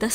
10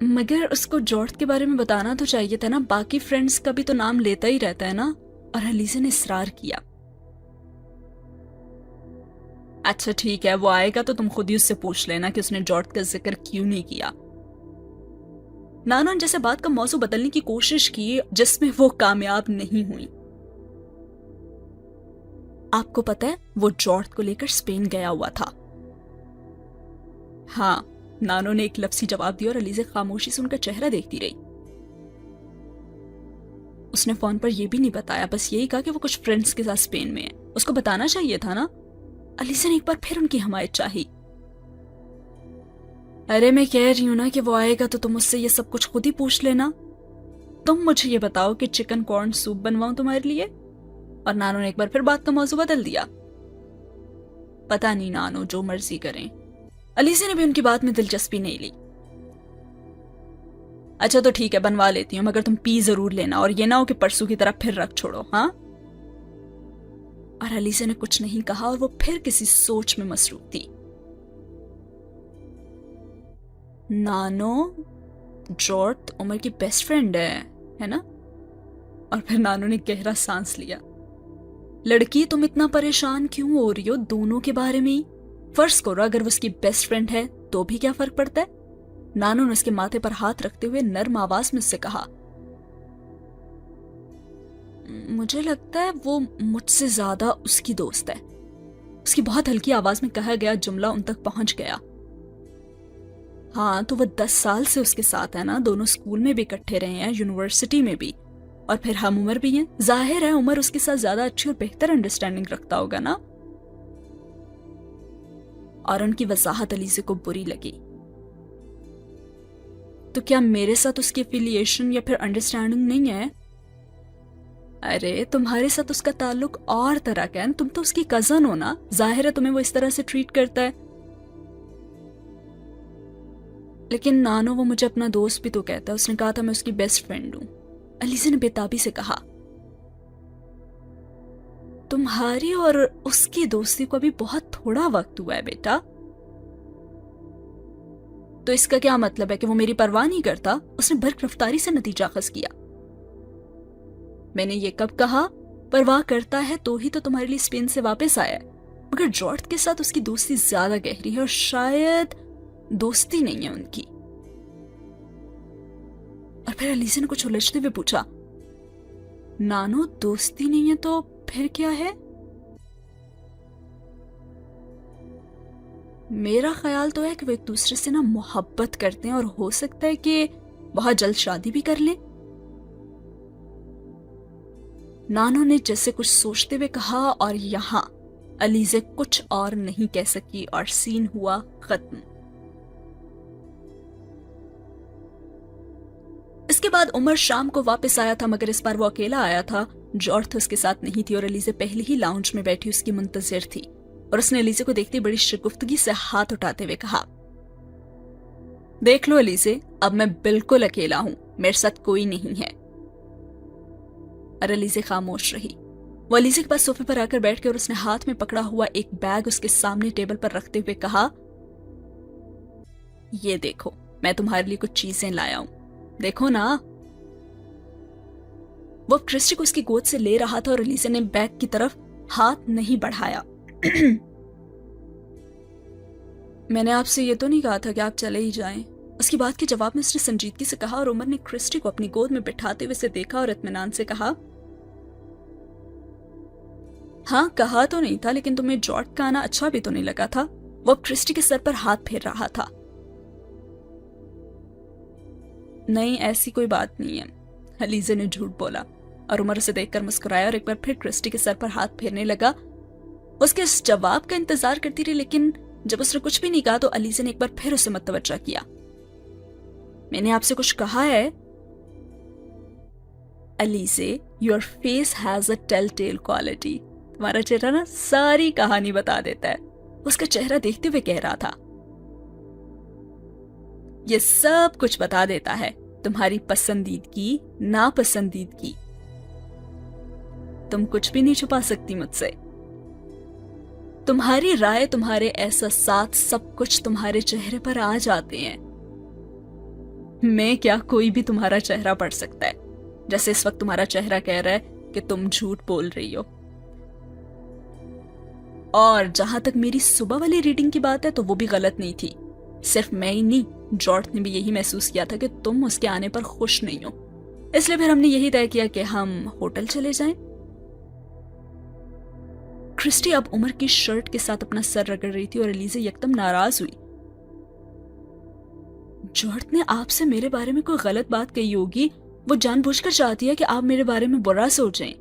مگر اس کو جارڈ کے بارے میں بتانا تو چاہیے تھا نا، باقی فرینڈز کا بھی تو نام لیتا ہی رہتا ہے نا. اور علیزہ نے اصرار کیا. اچھا ٹھیک ہے، وہ آئے گا تو تم خود ہی اس سے پوچھ لینا کہ اس نے جارڈ کا ذکر کیوں نہیں کیا. نانو نے جیسے بات کا موضوع بدلنے کی کوشش کی جس میں وہ کامیاب نہیں ہوئی. آپ کو پتہ ہے وہ جارڈ کو لے کر اسپین گیا ہوا تھا. ہاں، نانو نے ایک لفظی جواب دیا اور علیزہ خاموشی سے ان کا چہرہ دیکھتی رہی. اس نے فون پر یہ بھی نہیں بتایا، بس یہی کہا کہ وہ کچھ فرینڈز کے ساتھ اسپین میں ہے. اس کو بتانا چاہیے تھا نا. علیزہ نے ایک بار پھر ان کی حمایت چاہی. ارے میں کہہ رہی ہوں نا کہ وہ آئے گا تو تم اس سے یہ سب کچھ خود ہی پوچھ لینا. تم مجھے یہ بتاؤ کہ چکن کارن سوپ بنواؤں تمہارے لیے؟ اور نانو نے ایک بار پھر بات کا موضوع بدل دیا. پتہ نہیں نانو، جو مرضی کریں. علیزہ نے بھی ان کی بات میں دلچسپی نہیں لی. اچھا تو ٹھیک ہے، بنوا لیتی ہوں، مگر تم پی ضرور لینا اور یہ نہ ہو کہ پرسوں کی طرح پھر رکھ چھوڑو. ہاں؟ اور علیزہ نے کچھ نہیں کہا اور وہ پھر کسی سوچ میں مصروف تھی. نانو، جارڈ عمر کی بیسٹ فرینڈ ہے نا؟ اور پھر نانو نے گہرا سانس لیا. لڑکی تم اتنا پریشان کیوں ہو رہی ہو دونوں کے بارے میں ہی؟ فرض کرو اگر وہ اس کی بیسٹ فرینڈ ہے تو بھی کیا فرق پڑتا ہے؟ نانو نے اس کے ماتھے پر ہاتھ رکھتے ہوئے نرم آواز میں اس سے کہا. مجھے لگتا ہے وہ مجھ سے زیادہ اس کی دوست ہے. اس کی بہت ہلکی آواز میں کہا گیا جملہ ان تک پہنچ گیا. ہاں تو وہ 10 سال سے اس کے ساتھ ہے نا، دونوں اسکول میں بھی اکٹھے رہے ہیں، یونیورسٹی میں بھی، اور پھر ہم عمر بھی ہیں. ظاہر ہے عمر اس کے ساتھ زیادہ اچھی اور بہتر انڈرسٹینڈنگ رکھتا ہوگا نا. اور ان کی وضاحت علیزہ کو بری لگی. تو کیا میرے ساتھ اس کی افیلیشن یا پھر انڈرسٹینڈنگ نہیں ہے؟ ارے تمہارے ساتھ اس کا تعلق اور طرح کا ہے، تم تو اس کی کزن ہو نا، ظاہر ہے تمہیں وہ اس طرح سے ٹریٹ کرتا ہے. لیکن نانو وہ مجھے اپنا دوست بھی تو کہتا ہے، اس نے کہا تھا میں اس کی بیسٹ فرینڈ ہوں. علیزہ نے بےتابی سے کہا. تمہاری اور اس کی دوستی کو ابھی بہت تھوڑا وقت ہوا ہے بیٹا. تو اس کا کیا مطلب ہے کہ وہ میری پرواہ نہیں کرتا؟ اس نے برق رفتاری سے نتیجہ اخذ کیا. میں نے یہ کب کہا؟ پرواہ کرتا ہے تو ہی تو تمہارے لیے اسپین سے واپس آیا ہے. مگر جارڈ کے ساتھ اس کی دوستی زیادہ گہری ہے اور شاید دوستی نہیں ہے ان کی. اور پھر علیزہ نے کچھ الجھتے ہوئے پوچھا. نانو دوستی نہیں ہے تو پھر کیا ہے؟ میرا خیال تو ہے کہ وہ ایک دوسرے سے نا محبت کرتے ہیں اور ہو سکتا ہے کہ بہت جلد شادی بھی کر لیں. نانو نے جیسے کچھ سوچتے ہوئے کہا اور یہاں علیزہ کچھ اور نہیں کہہ سکی اور سین ہوا ختم. اس کے بعد عمر شام کو واپس آیا تھا، مگر اس بار وہ اکیلا آیا تھا. جارڈ اس کے ساتھ نہیں تھی اور علیزہ پہلے ہی لاؤنج میں بیٹھی اس کی منتظر تھی. اور اس نے علیزہ کو دیکھتے بڑی شگفتگی سے ہاتھ اٹھاتے ہوئے کہا. دیکھ لو علیزہ، اب میں بالکل اکیلا ہوں، میرے ساتھ کوئی نہیں ہے. اور علیزہ خاموش رہی. وہ علیزہ کے پاس صوفے پر آ کر بیٹھ کے اور اس نے ہاتھ میں پکڑا ہوا ایک بیگ اس کے سامنے ٹیبل پر رکھتے ہوئے کہا. یہ دیکھو میں تمہارے لیے کچھ چیزیں لایا ہوں، دیکھو نا. وہ کرسٹی کو اس کی گود سے لے رہا تھا اور علیزہ نے بیگ کی طرف ہاتھ نہیں بڑھایا. میں نے آپ سے یہ تو نہیں کہا تھا کہ آپ چلے ہی جائیں. اس کی بات کے جواب میں اس نے سنجیدگی سے کہا اور عمر نے کرسٹی کو اپنی گود میں بٹھاتے ہوئے اسے دیکھا اور اطمینان سے کہا. ہاں کہا تو نہیں تھا، لیکن تمہیں جارڈ کا آنا اچھا بھی تو نہیں لگا تھا؟ وہ کرسٹی کے سر پر ہاتھ پھیر رہا تھا. نہیں ایسی کوئی بات نہیں ہے، علیزہ نے جھوٹ بولا. اور عمر اسے دیکھ کر مسکرایا اور ایک بار پھر کرسٹی کے سر پر ہاتھ پھیرنے لگا. اس کے اس جواب کا انتظار کرتی رہی، لیکن جب اس نے کچھ بھی نہیں کہا تو علیزہ نے ایک بار پھر اسے متوجہ کیا. میں نے آپ سے کچھ کہا ہے؟ Alizeh, your face has a telltale quality. تمہارا چہرہ نا ساری کہانی بتا دیتا ہے. اس کا چہرہ دیکھتے ہوئے کہہ رہا تھا. یہ سب کچھ بتا دیتا ہے، تمہاری پسندیدگی، ناپسندیدگی. تم کچھ بھی نہیں چھپا سکتی مجھ سے. تمہاری رائے، تمہارے احساسات، سب کچھ تمہارے چہرے پر آ جاتے ہیں. میں کیا، کوئی بھی تمہارا چہرہ پڑھ سکتا ہے، جیسے اس وقت تمہارا چہرہ کہہ رہا ہے کہ تم جھوٹ بول رہی ہو۔ اور جہاں تک میری صبح والی ریڈنگ کی بات ہے تو وہ بھی غلط نہیں تھی، صرف میں ہی نہیں، جارڈ نے بھی یہی محسوس کیا تھا کہ تم اس کے آنے پر خوش نہیں ہو، اس لیے پھر ہم نے یہی طے کیا کہ ہم ہوٹل چلے جائیں۔ کرسٹی اب عمر کی شرٹ کے ساتھ اپنا سر رگڑ رہی تھی اور ایلیزا یکدم ناراض ہوئی۔ جارڈ نے آپ سے میرے بارے میں کوئی غلط بات کہی ہوگی، وہ جان بوجھ کر چاہتی ہے کہ آپ میرے بارے میں برا سوچیں۔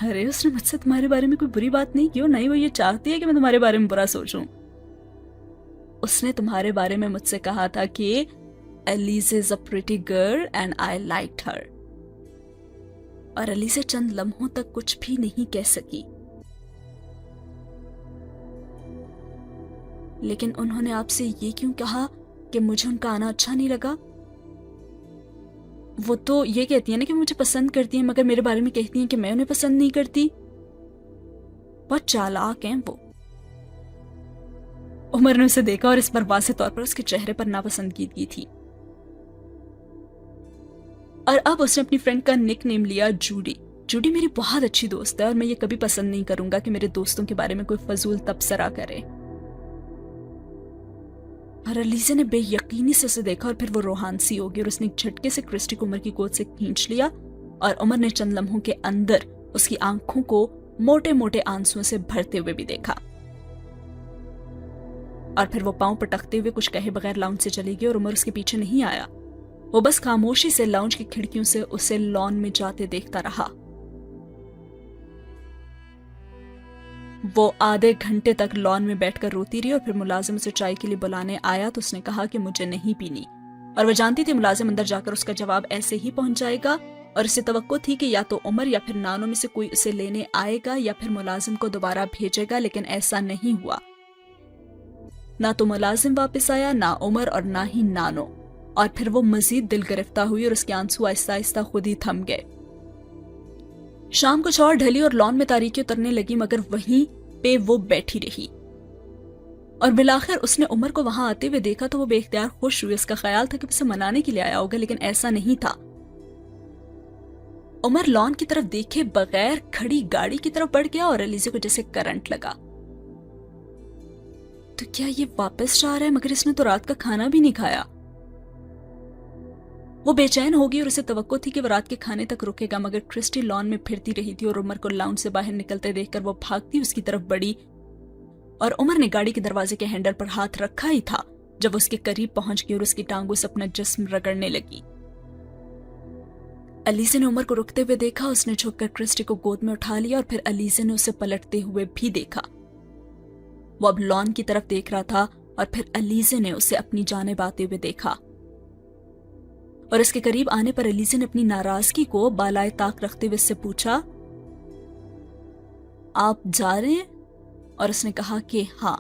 ارے اس نے مجھ سے تمہارے بارے میں کوئی بری بات نہیں کی، اور نہیں وہ یہ چاہتی ہے کہ میں تمہارے بارے میں برا سوچوں۔ اس نے تمہارے بارے میں مجھ سے کہا تھا کہ Eliza is a pretty girl and I liked her, اور ایلیزا چند لمحوں تک کچھ بھی نہیں کہہ سکی، لیکن انہوں نے آپ سے یہ کیوں کہا کہ مجھے ان کا آنا اچھا نہیں لگا؟ وہ تو یہ کہتی ہیں نا کہ مجھے پسند کرتی ہیں، مگر میرے بارے میں کہتی ہیں کہ میں انہیں پسند نہیں کرتی۔ بہت چالاک ہیں وہ۔ عمر نے اسے دیکھا اور اس پر واضح طور پر اس کے چہرے پر ناپسندیدگی تھی، اور اب اس نے اپنی فرینڈ کا نک نیم لیا جوڈی۔ جوڈی میری بہت اچھی دوست ہے، اور میں یہ کبھی پسند نہیں کروں گا کہ میرے دوستوں کے بارے میں کوئی فضول تبصرہ کرے۔ اور ایلیزا نے بے یقینی سے اسے دیکھا اور پھر وہ روحان سی ہو گئی، اور اس نے ایک جھٹکے سے کرسٹی کو عمر کی گود سے کھینچ لیا، اور عمر نے چند لمحوں کے اندر اس کی آنکھوں کو موٹے موٹے آنسوؤں سے بھرتے ہوئے بھی دیکھا، اور پھر وہ پاؤں پٹکتے ہوئے کچھ کہے بغیر لاؤنج سے چلی گئی، اور عمر اس کے پیچھے نہیں آیا۔ وہ بس خاموشی سے لاؤنج کی کھڑکیوں سے اسے لان میں جاتے دیکھتا رہا۔ وہ آدھے گھنٹے تک لان میں بیٹھ کر روتی رہی، اور پھر ملازم اسے چائے کے لیے بلانے آیا تو اس نے کہا کہ مجھے نہیں پینی، اور وہ جانتی تھی ملازم اندر جا کر اس کا جواب ایسے ہی پہنچ جائے گا، اور اسے توقع تھی کہ یا تو عمر یا پھر نانو میں سے کوئی اسے لینے آئے گا یا پھر ملازم کو دوبارہ بھیجے گا، لیکن ایسا نہیں ہوا۔ نہ تو ملازم واپس آیا، نہ عمر، اور نہ ہی نانو، اور پھر وہ مزید دل گرفتہ ہوئی اور اس کے آنسو آہستہ آہستہ خود ہی تھم گئے۔ شام کچھ اور ڈھلی اور لان میں تاریکی اترنے لگی، مگر وہیں پہ وہ بیٹھی رہی، اور بالآخر اس نے عمر کو وہاں آتے ہوئے دیکھا تو وہ بے اختیار خوش ہوئی۔ اس کا خیال تھا کہ اسے منانے کے لیے آیا ہوگا، لیکن ایسا نہیں تھا۔ عمر لان کی طرف دیکھے بغیر کھڑی گاڑی کی طرف بڑھ گیا، اور ایلیزا کو جیسے کرنٹ لگا۔ تو کیا یہ واپس جا رہا ہے؟ مگر اس نے تو رات کا کھانا بھی نہیں کھایا۔ وہ بے چین ہوگی اور اسے توقع تھی کہ وہ رات کے کھانے تک رکے گا، مگر کرسٹی لان میں پھرتی رہی تھی، اور عمر کو لاؤنج سے باہر نکلتے دیکھ کر وہ بھاگتی اس کی طرف بڑھی، اور عمر نے گاڑی کے دروازے کے ہینڈل پر ہاتھ رکھا ہی تھا جب وہ اس کے قریب پہنچ گئی اور اس کی ٹانگوں سے اپنا جسم رگڑنے لگی۔ ایلیزا نے عمر کو رکتے ہوئے دیکھا، اس نے جھک کر کرسٹی کو گود میں اٹھا لیا، اور پھر ایلیزا نے اسے پلٹتے ہوئے بھی دیکھا۔ وہ اب لان کی طرف دیکھ رہا تھا، اور پھر ایلیزا نے اسے اپنی جانب آتے ہوئے دیکھا، اور اس کے قریب آنے پر ایلیزا نے اپنی ناراضگی کو بالائے طاق رکھتے ہوئے اس سے پوچھا، آپ جا رہے ہیں؟ اور اس نے کہا کہ ہاں،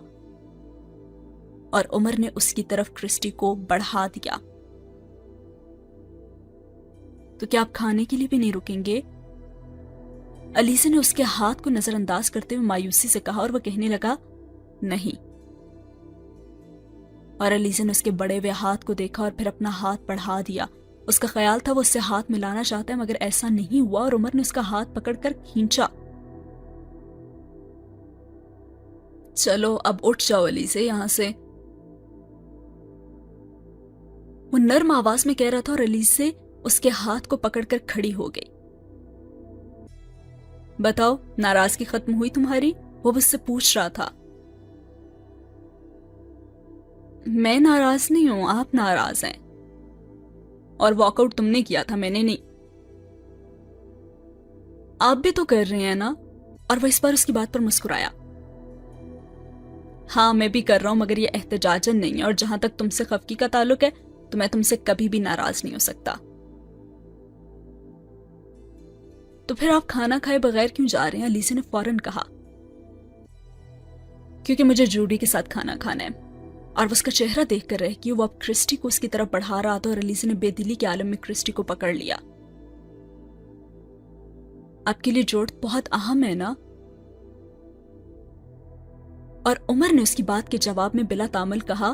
اور عمر نے اس کی طرف کرسٹی کو بڑھا دیا۔ تو کیا آپ کھانے کے لیے بھی نہیں رکیں گے؟ ایلیزا نے اس کے ہاتھ کو نظر انداز کرتے ہوئے مایوسی سے کہا، اور وہ کہنے لگا نہیں، اور ایلیزا نے اس کے بڑے ہوئے ہاتھ کو دیکھا اور پھر اپنا ہاتھ بڑھا دیا۔ اس کا خیال تھا وہ اس سے ہاتھ ملانا چاہتا ہے، مگر ایسا نہیں ہوا، اور عمر نے اس کا ہاتھ پکڑ کر کھینچا۔ چلو اب اٹھ جاؤ ایلیزا یہاں سے، وہ نرم آواز میں کہہ رہا تھا، اور ایلیزا اس کے ہاتھ کو پکڑ کر کھڑی ہو گئی۔ بتاؤ ناراضگی ختم ہوئی تمہاری؟ وہ اس سے پوچھ رہا تھا۔ میں ناراض نہیں ہوں، آپ ناراض ہیں، اور واک آؤٹ تم نے کیا تھا، میں نے نہیں۔ آپ بھی تو کر رہے ہیں نا؟ اور وہ اس بار اس کی بات پر مسکرایا۔ ہاں میں بھی کر رہا ہوں، مگر یہ احتجاجن نہیں ہے، اور جہاں تک تم سے خفگی کا تعلق ہے تو میں تم سے کبھی بھی ناراض نہیں ہو سکتا۔ تو پھر آپ کھانا کھائے بغیر کیوں جا رہے ہیں؟ ایلیزا نے فوراً کہا۔ کیونکہ مجھے جوڈی کے ساتھ کھانا کھانا ہے، اور وہ اس کا چہرہ دیکھ کر رہ گئی۔ وہ اب کرسٹی کو اس کی طرف بڑھا رہا تھا، اور ایلیزا نے بے دلی کے عالم میں کرسٹی کو پکڑ لیا۔ آپ کے لیے جوڑ بہت اہم ہے نا؟ اور عمر نے اس کی بات کے جواب میں بلا تامل کہا،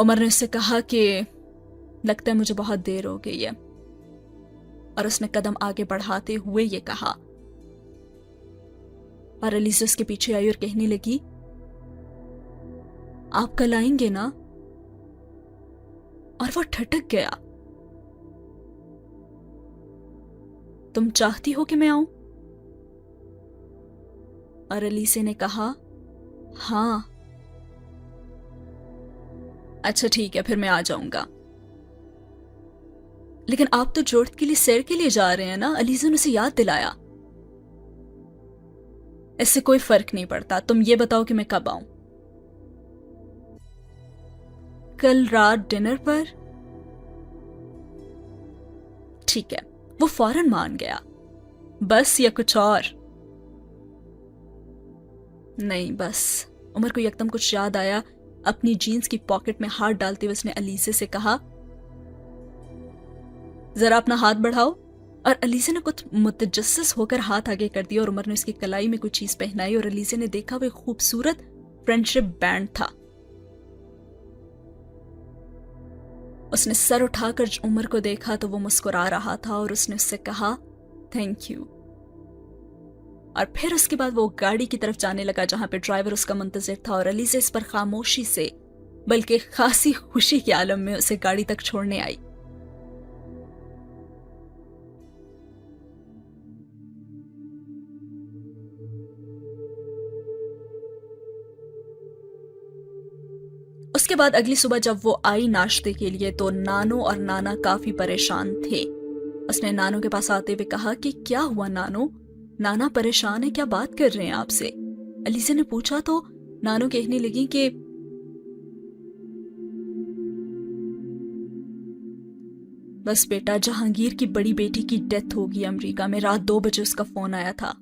عمر نے اس سے کہا کہ لگتا ہے مجھے بہت دیر ہو گئی ہے، اور اس نے قدم آگے بڑھاتے ہوئے یہ کہا، اور علیزہ اس کے پیچھے آئی اور کہنے لگی، آپ کل آئیں گے نا؟ اور وہ ٹھٹک گیا۔ تم چاہتی ہو کہ میں آؤں؟ اور علیزہ نے کہا، ہاں۔ اچھا ٹھیک ہے، پھر میں آ جاؤں گا۔ لیکن آپ تو جورج کے لیے سیر کے لیے جا رہے ہیں نا؟ علیزہ نے اسے یاد دلایا۔ اس سے کوئی فرق نہیں پڑتا، تم یہ بتاؤ کہ میں کب آؤں؟ کل رات ڈنر پر؟ ٹھیک ہے۔ وہ فوراً مان گیا۔ بس یا کچھ اور؟ نہیں بس۔ عمر کو یکدم کچھ یاد آیا۔ اپنی جینز کی پاکٹ میں ہاتھ ڈالتے ہوئے اس نے علیزہ سے کہا، ذرا اپنا ہاتھ بڑھاؤ۔ اور علیزہ نے کچھ متجسس ہو کر ہاتھ آگے کر دیا اور عمر نے اس کی کلائی میں کوئی چیز پہنائی اور علیزہ نے دیکھا وہ ایک خوبصورت فرینڈشپ بینڈ تھا۔ اس نے سر اٹھا کر عمر کو دیکھا تو وہ مسکرا رہا تھا اور اس نے اس سے کہا، تھینک یو۔ اور پھر اس کے بعد وہ گاڑی کی طرف جانے لگا جہاں پہ ڈرائیور اس کا منتظر تھا، اور علیزہ اس پر خاموشی سے بلکہ خاصی خوشی کے عالم میں اسے گاڑی تک چھوڑنے آئی۔ اس کے بعد اگلی صبح جب وہ آئی ناشتے کے لیے تو نانو اور نانا کافی پریشان تھے۔ اس نے نانو کے پاس آتے ہوئے کہا کہ کیا ہوا نانو؟ نانا پریشان ہے، کیا بات کر رہے ہیں آپ سے؟ علیزہ نے پوچھا تو نانو کہنے لگی کہ بس بیٹا، جہانگیر کی بڑی بیٹی کی ڈیتھ ہوگی امریکہ میں، رات 2 بجے اس کا فون آیا تھا۔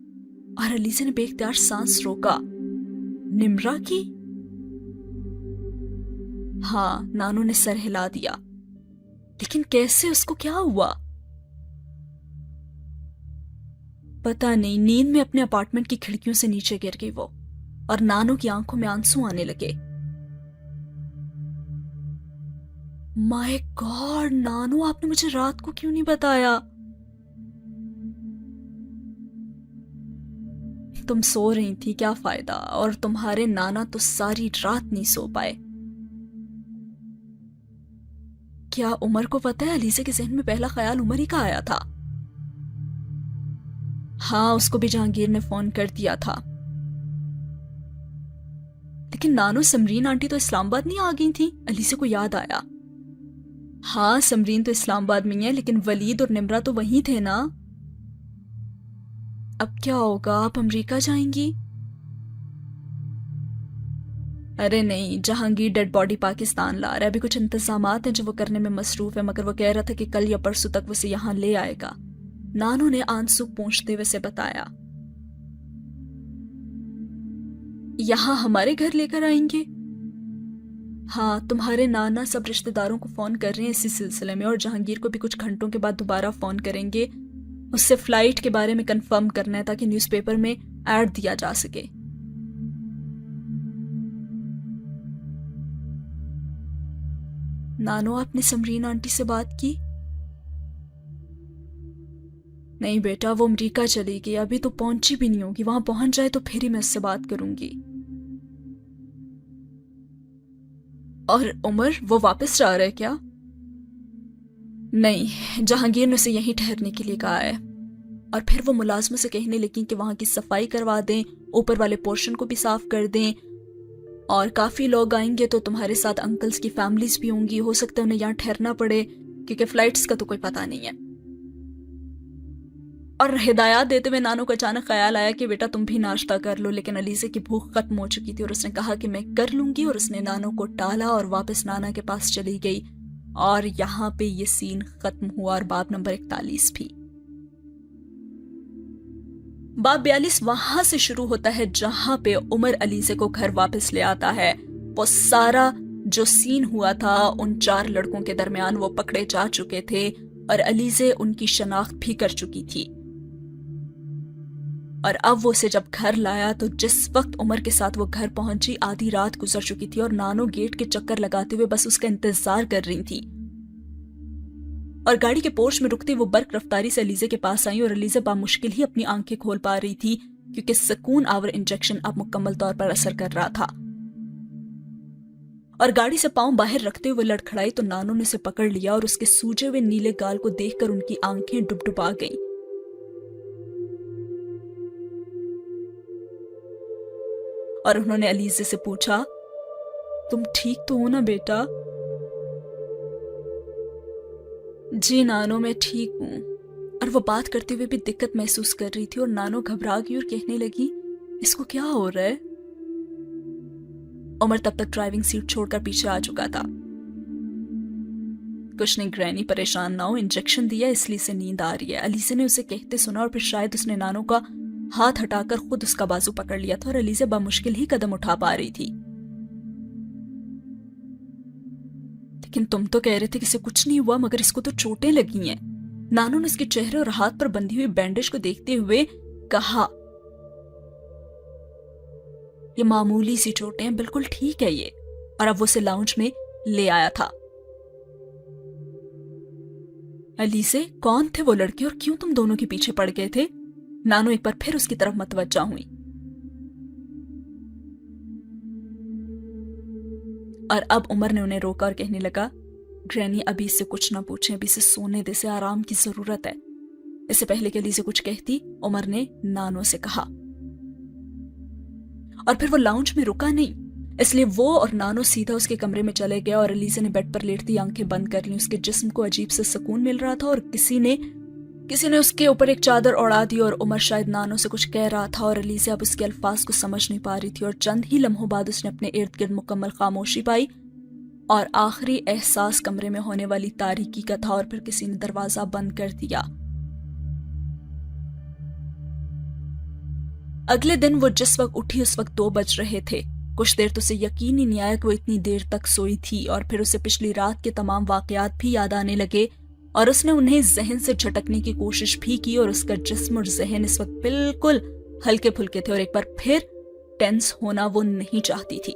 اور علیزہ نے بے اختیار سانس روکا۔ نمرا کی؟ ہاں، نانو نے سر ہلا دیا۔ لیکن کیسے؟ اس کو کیا ہوا؟ پتا نہیں، نیند میں اپنے اپارٹمنٹ کی کھڑکیوں سے نیچے گر گئی وہ، اور نانو کی آنکھوں میں آنسو آنے لگے۔ مائی گاڈ نانو، آپ نے مجھے رات کو کیوں نہیں بتایا؟ تم سو رہی تھی، کیا فائدہ؟ اور تمہارے نانا تو ساری رات نہیں سو پائے۔ کیا عمر کو پتا ہے؟ علیزہ کے ذہن میں پہلا خیال عمر ہی کا آیا تھا۔ ہاں، اس کو بھی جہانگیر نے فون کر دیا تھا۔ لیکن نانو، سمرین آنٹی تو اسلام آباد نہیں آ گئی تھی؟ علیزہ کو یاد آیا۔ ہاں، سمرین تو اسلام آباد میں ہے، لیکن ولید اور نمرا تو وہیں تھے نا۔ اب کیا ہوگا؟ آپ امریکہ جائیں گی؟ ارے نہیں، جہانگیر ڈیڈ باڈی پاکستان لا رہا ہے، ابھی کچھ انتظامات ہیں جو وہ کرنے میں مصروف ہے، مگر وہ کہہ رہا تھا کہ کل یا پرسوں تک اسے یہاں لے آئے گا۔ نانو نے آنسو پونچھتے ہوئے سے بتایا، یہاں ہمارے گھر لے کر آئیں گے؟ ہاں، تمہارے نانا سب رشتہ داروں کو فون کر رہے ہیں اسی سلسلے میں، اور جہانگیر کو بھی کچھ گھنٹوں کے بعد دوبارہ فون کریں گے۔ اس سے فلائٹ کے بارے میں کنفرم کرنا ہے تاکہ نیوز پیپر میں ایڈ دیا جا سکے۔ نانو، آپ نے سمرین آنٹی سے بات کی؟ نہیں بیٹا، وہ امریکہ چلی گئی، ابھی تو پہنچی بھی نہیں ہوگی، وہاں پہنچ جائے تو پھر ہی میں اس سے بات کروں گی۔ اور عمر، وہ واپس جا رہا ہے کیا؟ نہیں، جہانگیر نے اسے یہیں ٹھہرنے کے لیے کہا ہے۔ اور پھر وہ ملازموں سے کہنے لگیں کہ وہاں کی صفائی کروا دیں، اوپر والے پورشن کو بھی صاف کر دیں، اور کافی لوگ آئیں گے تو تمہارے ساتھ انکلز کی فیملیز بھی ہوں گی، ہو سکتا ہے انہیں یہاں ٹھہرنا پڑے کیونکہ فلائٹس کا تو کوئی پتہ نہیں ہے۔ اور ہدایات دیتے ہوئے نانو کو اچانک خیال آیا کہ بیٹا تم بھی ناشتہ کر لو، لیکن علیزہ کی بھوک ختم ہو چکی تھی اور اس نے کہا کہ میں کر لوں گی، اور اس نے نانو کو ٹالا اور واپس نانا کے پاس چلی گئی۔ اور یہاں پہ یہ سین ختم ہوا، اور باب نمبر 41 بھی۔ باب 42 وہاں سے شروع ہوتا ہے جہاں پہ عمر علیزہ کو گھر واپس لے آتا ہے۔ وہ سارا جو سین ہوا تھا ان 4 لڑکوں کے درمیان وہ پکڑے جا چکے تھے، اور علیزہ ان کی شناخت بھی کر چکی تھی۔ اور اب وہ اسے جب گھر لایا تو جس وقت عمر کے ساتھ وہ گھر پہنچی آدھی رات گزر چکی تھی اور نانو گیٹ کے چکر لگاتے ہوئے بس اس کا انتظار کر رہی تھی. اور گاڑی کے پورچ میں رکتے وہ برق رفتاری سے علیزے کے پاس آئی اور علیزہ بامشکل ہی اپنی آنکھیں کھول پا رہی تھی کیونکہ سکون آور انجیکشن اب مکمل طور پر اثر کر رہا تھا. اور گاڑی سے پاؤں باہر رکھتے ہوئے لڑکھڑائی تو نانو نے اسے پکڑ لیا اور اس کے سوجے ہوئے نیلے گال کو دیکھ کر ان کی آنکھیں ڈبڈبا گئیں. اور انہوں نے علیزے سے پوچھا, تم ٹھیک تو ہو نا بیٹا؟ جی نانو میں ٹھیک ہوں. اور وہ بات کرتے ہوئے بھی دقت محسوس کر رہی تھی اور نانو گھبرا گئی اور کہنے لگی, اس کو کیا ہو رہا ہے؟ عمر تب تک ڈرائیونگ سیٹ چھوڑ کر پیچھے آ چکا تھا. کچھ نہیں گرینی, پریشان نہ ہو, انجیکشن دیا اس لیے سے نیند آ رہی ہے. علیزہ نے اسے کہتے سنا اور پھر شاید اس نے نانو کا ہاتھ ہٹا کر خود اس کا بازو پکڑ لیا تھا اور علیزہ بامشکل ہی قدم اٹھا پا رہی تھی. لیکن تم تو کہہ رہے تھے کہ اسے کچھ نہیں ہوا مگر اس کو تو چوٹیں لگی ہیں. نانو نے اس کے چہرے اور ہاتھ پر بندھی ہوئی بینڈیج کو دیکھتے ہوئے کہا, یہ معمولی سی چوٹیں ہیں, بالکل ٹھیک ہے یہ. اور اب وہ اسے لاؤنج میں لے آیا تھا. علیزہ, کون تھے وہ لڑکے اور کیوں تم دونوں کے پیچھے پڑ گئے تھے؟ نانو ایک بار پھر اس کی طرف متوجہ ہوئی. اور اب عمر نے انہیں روکا اور کہنے لگا, گرینی ابھی اس سے کچھ نہ پوچھیں, ابھی اسے سونے دے, سے آرام کی ضرورت ہے. اس سے پہلے کہ علیزہ کچھ کہتی عمر نے نانو سے کہا. اور پھر وہ لاؤنج میں رکا نہیں, اس لیے وہ اور نانو سیدھا اس کے کمرے میں چلے گئے اور علیزہ نے بیڈ پر لیٹتی آنکھیں بند کر لیں. اس کے جسم کو عجیب سے سکون مل رہا تھا اور کسی نے اس کے اوپر ایک چادر اڑا دی اور عمر شاید نانو سے کچھ کہہ رہا تھا اور علیزہ اب اس کے الفاظ کو سمجھ نہیں پا رہی تھی. اور چند ہی لمحوں بعد اس نے اپنے ارد گرد مکمل خاموشی پائی اور آخری احساس کمرے میں ہونے والی تاریکی کا تھا اور پھر کسی نے دروازہ بند کر دیا. اگلے دن وہ جس وقت اٹھی اس وقت 2 بج رہے تھے. کچھ دیر تو اسے یقین ہی نہیں آیا کہ وہ اتنی دیر تک سوئی تھی اور پھر اسے پچھلی رات کے تمام واقعات بھی یاد آنے لگے اور اس نے انہیں ذہن سے جھٹکنے کی کوشش بھی کی اور اس کا جسم اور ذہن اس وقت بالکل ہلکے پھلکے تھے اور ایک بار پھر ٹینس ہونا وہ نہیں چاہتی تھی.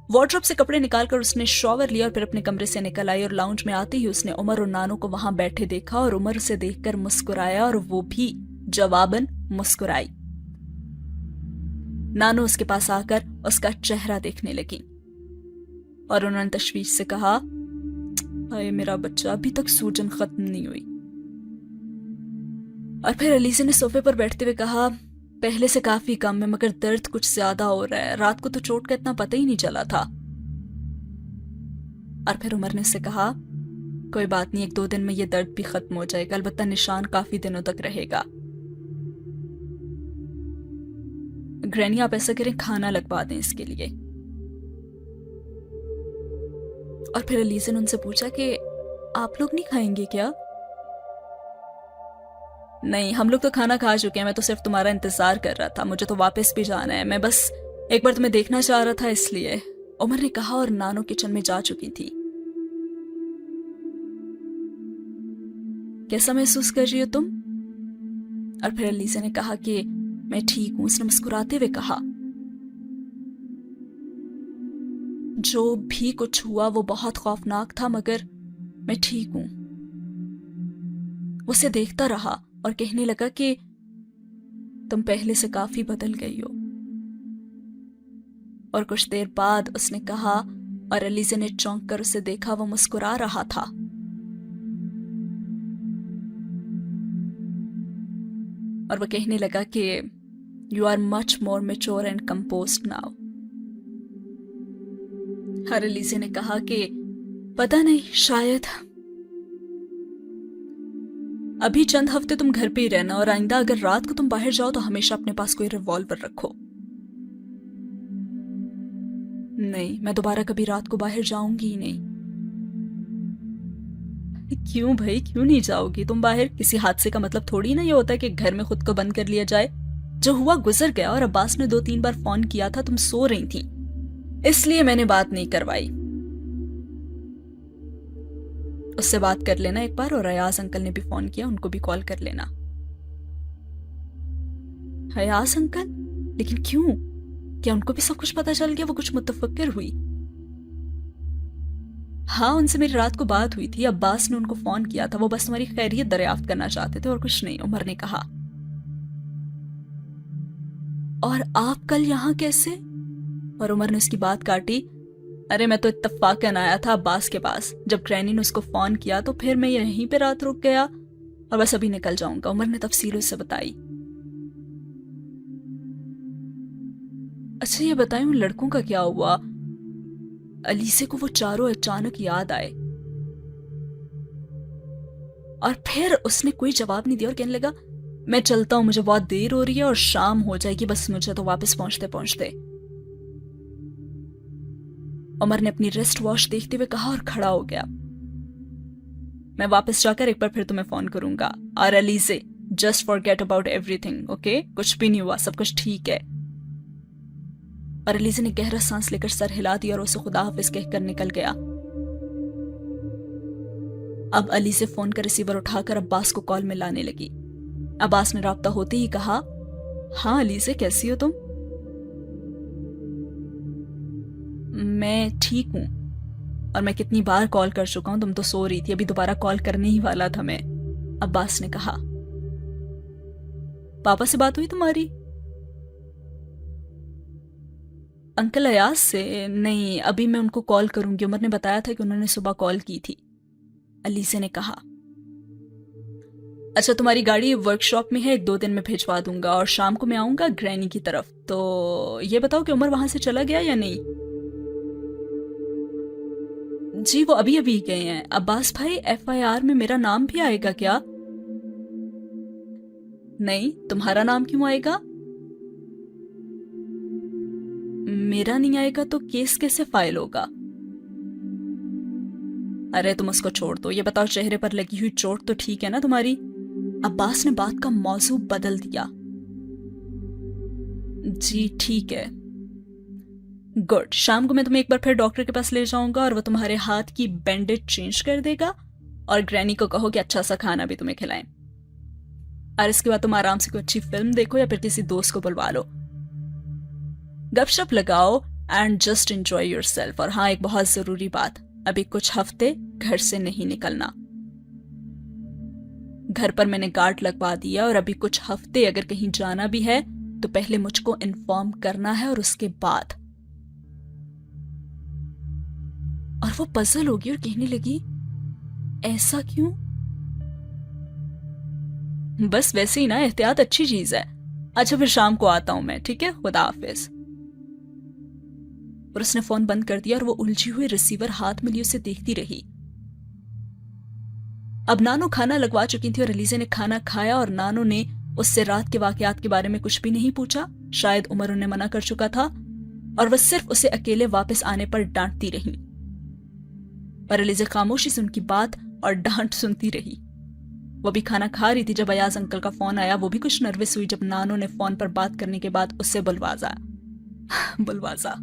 وارڈروب سے کپڑے نکال کر اس نے شاور لیا اور پھر اپنے کمرے سے نکل آئی اور لاؤنج میں آتے ہی اس نے عمر اور نانو کو وہاں بیٹھے دیکھا اور عمر اسے دیکھ کر مسکرایا اور وہ بھی جواباً مسکرائی. نانو اس کے پاس آ کر اس کا چہرہ دیکھنے لگی اور انہوں نے تشویش سے کہا, اے میرا بچہ, ابھی تک سوجن ختم نہیں ہوئی. اور پھر علیزہ نے صوفے پر بیٹھتے ہوئے کہا, پہلے سے کافی کم ہے مگر درد کچھ زیادہ ہو رہا ہے, رات کو تو چوٹ کا اتنا پتہ ہی نہیں چلا تھا. اور پھر عمر نے اسے کہا, کوئی بات نہیں, 1-2 دن میں یہ درد بھی ختم ہو جائے گا, البتہ نشان کافی دنوں تک رہے گا. گرینی آپ ایسا کریں, کھانا لگوا دیں اس کے لیے. اور پھر علیزہ نے ان سے پوچھا کہ آپ لوگ نہیں کھائیں گے کیا؟ نہیں, ہم لوگ تو کھانا کھا چکے ہیں, میں تو صرف تمہارا انتظار کر رہا تھا, مجھے تو واپس بھی جانا ہے, میں بس ایک بار تمہیں دیکھنا چاہ رہا تھا اس لیے, عمر نے کہا. اور نانو کچن میں جا چکی تھی. کیسا محسوس کر رہی ہو تم؟ اور پھر علیزہ نے کہا کہ میں ٹھیک ہوں. اس نے مسکراتے ہوئے کہا, جو بھی کچھ ہوا وہ بہت خوفناک تھا مگر میں ٹھیک ہوں. اسے دیکھتا رہا اور کہنے لگا کہ تم پہلے سے کافی بدل گئی ہو. اور کچھ دیر بعد اس نے کہا اور علیزہ نے چونک کر اسے دیکھا, وہ مسکرا رہا تھا. اور وہ کہنے لگا کہ You are much more mature and composed now. اور علیزہ نے کہا کہ پتہ نہیں, شاید ابھی چند ہفتے تم گھر پہ ہی رہنا اور آئندہ اگر رات کو تم باہر جاؤ تو ہمیشہ اپنے پاس کوئی ریوالور رکھو. نہیں, میں دوبارہ کبھی رات کو باہر جاؤں گی ہی نہیں. کیوں بھائی, کیوں نہیں جاؤ گی تم باہر؟ کسی حادثے کا مطلب تھوڑی نہ یہ ہوتا ہے کہ گھر میں خود کو بند کر لیا جائے. جو ہوا گزر گیا اور عباس نے 2-3 بار فون کیا تھا, تم سو رہی تھی اس لیے میں نے بات نہیں کروائی. اس سے بات کر لینا ایک بار، اور ایاز انکل نے بھی فون کیا، ان کو بھی کال کر لینا۔ ایاز انکل؟ لیکن کیوں؟ کیا ان کو بھی سب کچھ پتا چل گیا؟ وہ کچھ متفکر ہوئی۔ ہاں، ان سے میری رات کو بات ہوئی تھی، عباس نے ان کو فون کیا تھا، وہ بس تمہاری خیریت دریافت کرنا چاہتے تھے اور کچھ نہیں، عمر نے کہا۔ اور آپ کل یہاں کیسے؟ اور عمر نے اس کی بات کاٹی۔ ارے میں تو اتفاقاً آیا تھا عباس کے پاس، جب گرینی نے اس کو فون کیا تو پھر میں یہیں پہ رات رک گیا اور بس ابھی نکل جاؤں گا، عمر نے تفصیل اس سے بتائی۔ اچھا یہ بتائیں ان لڑکوں کا کیا ہوا؟ علیسے کو وہ چاروں اچانک یاد آئے اور پھر اس نے کوئی جواب نہیں دیا اور کہنے لگا میں چلتا ہوں، مجھے بہت دیر ہو رہی ہے اور شام ہو جائے گی بس مجھے تو واپس پہنچتے پہنچتے۔ عمر نے اپنی ریسٹ واچ دیکھتے ہوئے کہا اور کھڑا ہو گیا۔ میں واپس جا کر ایک بار پھر تمہیں فون کروں گا، اور Alizeh just forget about everything, okay? کچھ بھی نہیں ہوا، سب کچھ ٹھیک ہے۔ اور علیزے نے گہرا سانس لے کر سر ہلا دیا اور اسے خدا حافظ کہہ کر نکل گیا۔ اب علیزے فون کا ریسیور اٹھا کر عباس کو کال میں لانے لگی۔ عباس نے رابطہ ہوتے ہی کہا، ہاں علیزے کیسی ہو تم؟ میں ٹھیک ہوں، اور میں کتنی بار کال کر چکا ہوں، تم تو سو رہی تھی، ابھی دوبارہ کال کرنے ہی والا تھا میں، عباس نے کہا۔ پاپا سے بات ہوئی تمہاری؟ انکل ایاز سے؟ نہیں، ابھی میں ان کو کال کروں گی، عمر نے بتایا تھا کہ انہوں نے صبح کال کی تھی، علیزے نے کہا۔ اچھا تمہاری گاڑی ورک شاپ میں ہے، 1-2 دن میں بھیجوا دوں گا، اور شام کو میں آؤں گا گرینی کی طرف، تو یہ بتاؤ کہ عمر وہاں سے چلا گیا یا نہیں؟ جی وہ ابھی ابھی گئے ہیں۔ عباس بھائی FIR میں میرا نام بھی آئے گا کیا؟ نہیں، تمہارا نام کیوں آئے گا؟ میرا نہیں آئے گا تو کیس کیسے فائل ہوگا؟ ارے تم اس کو چھوڑ دو، یہ بتاؤ چہرے پر لگی ہوئی چوٹ تو ٹھیک ہے نا تمہاری؟ عباس نے بات کا موضوع بدل دیا۔ جی ٹھیک ہے، گڈ، شام کو میں تمہیں ایک بار پھر ڈاکٹر کے پاس لے جاؤں گا اور وہ تمہارے ہاتھ کی بینڈیج چینج کر دے گا، اور گرینی کو کہو کہ اچھا سا کھانا بھی تمہیں کھلائیں، اور اس کے بعد تم آرام سے کوئی اچھی فلم دیکھو یا پھر کسی دوست کو بلوا لو، گپ شپ لگاؤ and just enjoy your self. اور ہاں ایک بہت ضروری بات، ابھی کچھ ہفتے گھر سے نہیں نکلنا، گھر پر میں نے گارڈ لگوا دیا، اور ابھی کچھ ہفتے اگر کہیں جانا بھی ہے تو پہلے مجھ کو انفارم کرنا ہے اور اس کے بعد۔ اور وہ پزل ہوگی اور کہنے لگی ایسا کیوں؟ بس ویسے ہی نا، احتیاط اچھی چیز ہے۔ اچھا پھر شام کو آتا ہوں میں، ٹھیک ہے، خدا حافظ۔ اور اس نے فون بند کر دیا اور وہ الجھی ہوئی ریسیور ہاتھ میں لی اسے دیکھتی رہی۔ اب نانو کھانا لگوا چکی تھی اور علیزے نے کھانا کھایا، اور نانو نے اس سے رات کے واقعات کے بارے میں کچھ بھی نہیں پوچھا، شاید عمر انہیں منع کر چکا تھا، اور وہ صرف اسے اکیلے واپس آنے پر ڈانٹتی رہی، اور علیزے خاموشی سے ان کی بات اور ڈانٹ سنتی رہی۔ وہ بھی کھانا کھا رہی تھی جب ایاز انکل کا فون آیا، وہ بھی کچھ نروس ہوئی جب نانو نے فون پر بات کرنے کے بعد اس سے بلوازا۔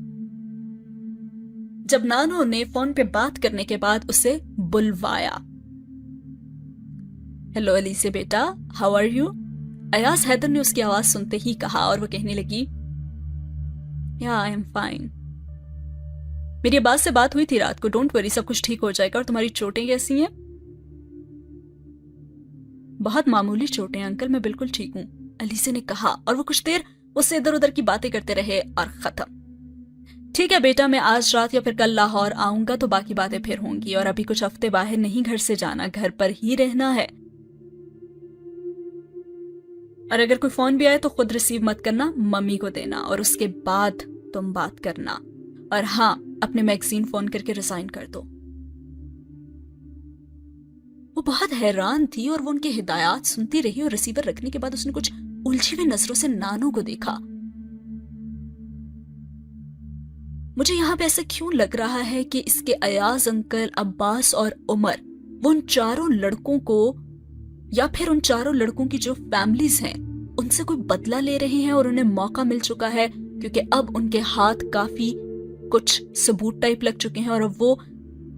جب نانو نے فون پہ بات کرنے کے بعد اسے بلوایا۔ ہیلو علیزے بیٹا، how are you? Ayaz Haider نے اس کی آواز سنتے ہی کہا، اور وہ کہنے لگی یا آئی ایم فائن۔ میری عباس سے بات ہوئی تھی رات کو، ڈونٹ وری، سب کچھ ٹھیک ہو جائے گا۔ اور تمہاری چوٹیں کیسی ہیں؟ بہت معمولی چوٹیں انکل، میں بالکل ٹھیک ہوں، علیزے نے کہا، اور وہ کچھ دیر اس سے ادھر ادھر کی باتیں کرتے رہے اور ختم۔ ٹھیک ہے بیٹا، میں آج رات یا پھر کل لاہور آؤں گا تو باقی باتیں پھر ہوں گی، اور ابھی کچھ ہفتے باہر نہیں گھر سے جانا، گھر پر ہی رہنا ہے، اور اگر کوئی فون بھی آئے تو خود ریسیو مت کرنا، ممی کو دینا، اور اس کے بعد تم بات کرنا، اور ہاں اپنے میگزین فون کر کے ریزائن کر دو۔ وہ بہت حیران تھی اور وہ ان کے ہدایات سنتی رہی، اور ریسیور رکھنے کے بعد اس نے کچھ الجھی ہوئی نظروں سے نانو کو دیکھا۔ مجھے یہاں پہ ایسا کیوں لگ رہا ہے کہ اس کے ایاز انکل، عباس اور عمر، وہ ان چاروں لڑکوں کو یا پھر ان چاروں لڑکوں کی جو فیملیز ہیں ان سے کوئی بدلہ لے رہے ہیں، اور انہیں موقع مل چکا ہے کیونکہ اب ان کے ہاتھ کافی کچھ ثبوت ٹائپ لگ چکے ہیں، اور اب وہ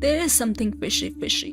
There is something fishy.